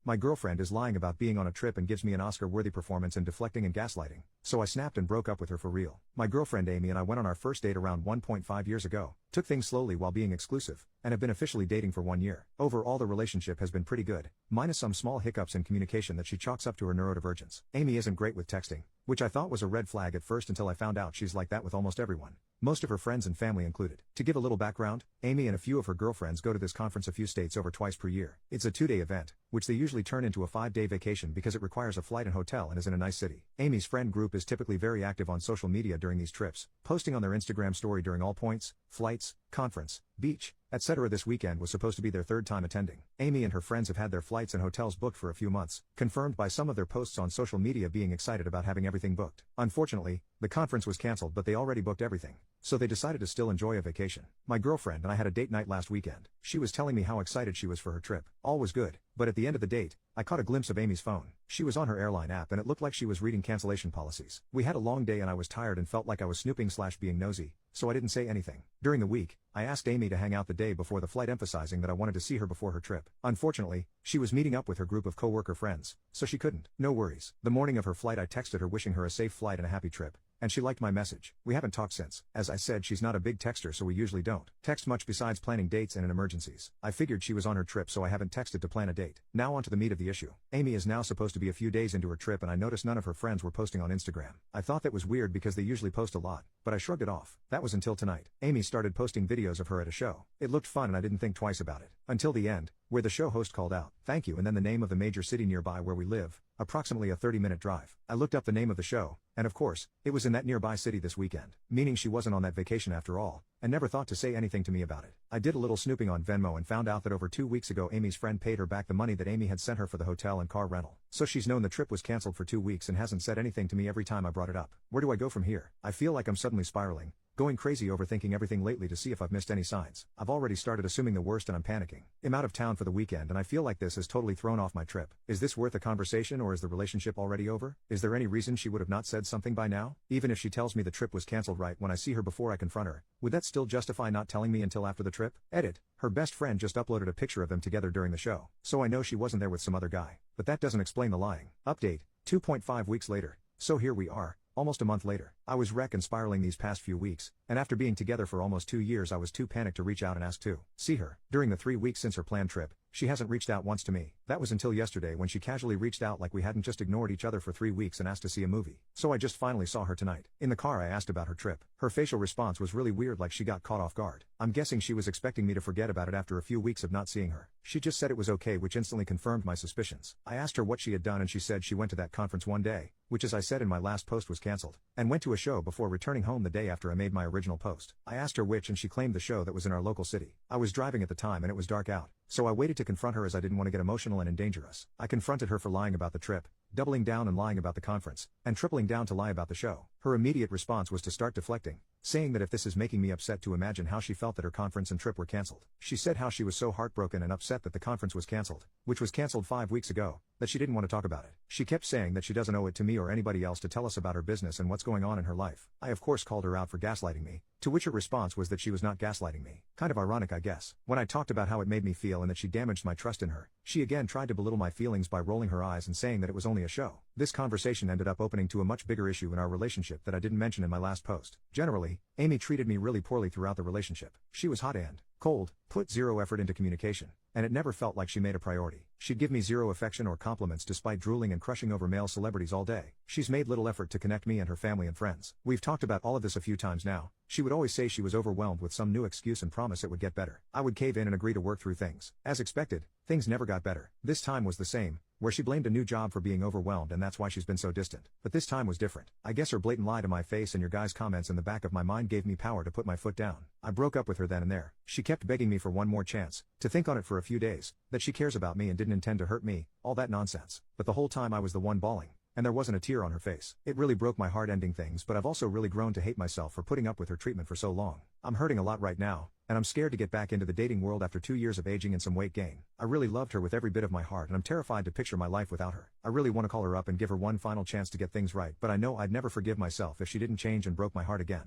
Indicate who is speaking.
Speaker 1: My girlfriend is lying about being on a trip and gives me an Oscar-worthy performance in deflecting and gaslighting, so I snapped and broke up with her for real. My girlfriend Amy and I went on our first date around 1.5 years ago, took things slowly while being exclusive, and have been officially dating for 1 year. Overall the relationship has been pretty good, minus some small hiccups in communication that she chalks up to her neurodivergence. Amy isn't great with texting, which I thought was a red flag at first until I found out she's like that with almost everyone, most of her friends and family included. To give a little background, Amy and a few of her girlfriends go to this conference a few states over twice per year. It's a 2-day event, which they usually turn into a 5-day vacation because it requires a flight and hotel and is in a nice city. Amy's friend group is typically very active on social media during these trips, posting on their Instagram story during all points, flights, conference, beach, etc. This weekend was supposed to be their 3rd time attending. Amy and her friends have had their flights and hotels booked for a few months, confirmed by some of their posts on social media being excited about having everything booked. Unfortunately, the conference was cancelled but they already booked everything, so they decided to still enjoy a vacation. My girlfriend and I had a date night last weekend. She was telling me how excited she was for her trip. All was good, but at the end of the date, I caught a glimpse of Amy's phone. She was on her airline app and it looked like she was reading cancellation policies. We had a long day and I was tired and felt like I was snooping/being nosy, so I didn't say anything. During the week, I asked Amy to hang out the day before the flight, emphasizing that I wanted to see her before her trip. Unfortunately, she was meeting up with her group of coworker friends, so she couldn't. No worries. The morning of her flight I texted her wishing her a safe flight and a happy trip, and she liked my message. We haven't talked since. As I said, she's not a big texter, so we usually don't text much besides planning dates and in emergencies. I figured she was on her trip, so I haven't texted to plan a date. Now onto the meat of the issue. Amy is now supposed to be a few days into her trip and I noticed none of her friends were posting on Instagram. I thought that was weird because they usually post a lot, but I shrugged it off. That was until tonight. Amy started posting videos of her at a show. It looked fun and I didn't think twice about it. Until the end, where the show host called out, "Thank you," and then the name of the major city nearby where we live, approximately a 30-minute drive. I looked up the name of the show, and of course, it was in that nearby city this weekend, meaning she wasn't on that vacation after all, and never thought to say anything to me about it. I did a little snooping on Venmo and found out that over 2 weeks ago Amy's friend paid her back the money that Amy had sent her for the hotel and car rental. So she's known the trip was cancelled for 2 weeks and hasn't said anything to me every time I brought it up. Where do I go from here? I feel like I'm suddenly spiraling, going crazy overthinking everything lately to see if I've missed any signs. I've already started assuming the worst and I'm panicking. I'm out of town for the weekend and I feel like this has totally thrown off my trip. Is this worth a conversation or is the relationship already over? Is there any reason she would have not said something by now? Even if she tells me the trip was cancelled right when I see her before I confront her, would that still justify not telling me until after the trip? Edit. Her best friend just uploaded a picture of them together during the show, so I know she wasn't there with some other guy. But that doesn't explain the lying. Update. 2.5 weeks later. So here we are. Almost a month later. I was wrecked and spiraling these past few weeks, and after being together for almost 2 years I was too panicked to reach out and ask to see her. During the 3 weeks since her planned trip, she hasn't reached out once to me. That was until yesterday when she casually reached out like we hadn't just ignored each other for 3 weeks and asked to see a movie. So I just finally saw her tonight. In the car I asked about her trip. Her facial response was really weird, like she got caught off guard. I'm guessing she was expecting me to forget about it after a few weeks of not seeing her. She just said it was okay, which instantly confirmed my suspicions. I asked her what she had done and she said she went to that conference one day, which as I said in my last post was cancelled, and went to a show before returning home the day after I made my original post. I asked her which and she claimed the show that was in our local city. I was driving at the time and it was dark out, so I waited to confront her as I didn't want to get emotional and endanger us. I confronted her for lying about the trip, doubling down and lying about the conference, and tripling down to lie about the show. Her immediate response was to start deflecting, saying that if this is making me upset to imagine how she felt that her conference and trip were cancelled. She said how she was so heartbroken and upset that the conference was cancelled, which was cancelled 5 weeks ago, that she didn't want to talk about it. She kept saying that she doesn't owe it to me or anybody else to tell us about her business and what's going on in her life. I of course called her out for gaslighting me, to which her response was that she was not gaslighting me. Kind of ironic, I guess. When I talked about how it made me feel and that she damaged my trust in her, she again tried to belittle my feelings by rolling her eyes and saying that it was only a show. This conversation ended up opening to a much bigger issue in our relationship that I didn't mention in my last post. Generally, Amy treated me really poorly throughout the relationship. She was hot and cold, put zero effort into communication, and it never felt like she made a priority. She'd give me zero affection or compliments despite drooling and crushing over male celebrities all day. She's made little effort to connect me and her family and friends. We've talked about all of this a few times now. She would always say she was overwhelmed with some new excuse and promise it would get better. I would cave in and agree to work through things. As expected, things never got better. This time was the same, where she blamed a new job for being overwhelmed and that's why she's been so distant. But this time was different. I guess her blatant lie to my face and your guys' comments in the back of my mind gave me power to put my foot down. I broke up with her then and there. She kept begging me for one more chance, to think on it for a few days, that she cares about me and didn't intend to hurt me, all that nonsense. But the whole time I was the one bawling, and there wasn't a tear on her face. It really broke my heart ending things, but I've also really grown to hate myself for putting up with her treatment for so long. I'm hurting a lot right now, and I'm scared to get back into the dating world after 2 years of aging and some weight gain. I really loved her with every bit of my heart and I'm terrified to picture my life without her. I really want to call her up and give her one final chance to get things right, but I know I'd never forgive myself if she didn't change and broke my heart again.